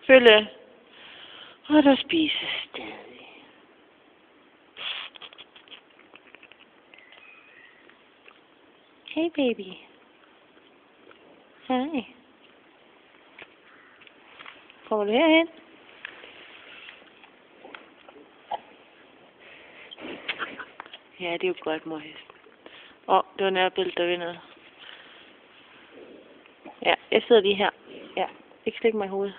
Følge. Og der spises stadig. Hey baby. Hej. Kommer du herhen? Ja, det er jo godt, morhest. Det var nærbilledet, der vindede. Ja, jeg sidder lige her. Ja, ikke slik mig i hovedet.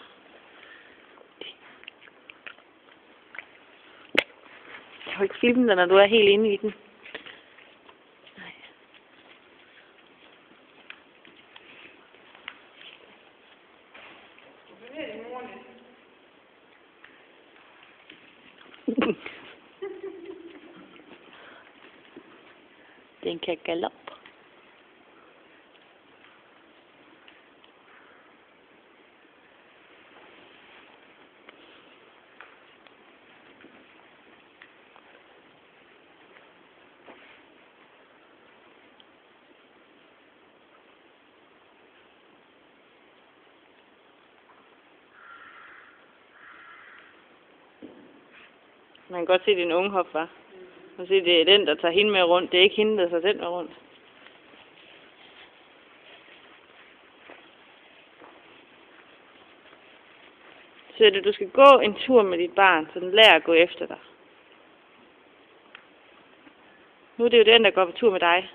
Jeg kan ikke filme dig, når du er helt inde i den. Nej. Den kan galop. Man kan godt se, det er en unge hop, hva'? Man kan se, det er den, der tager hende med rundt. Det er ikke hende, der tager den med rundt. Så du skal gå en tur med dit barn, så den lærer at gå efter dig. Nu er det jo den, der går på tur med dig.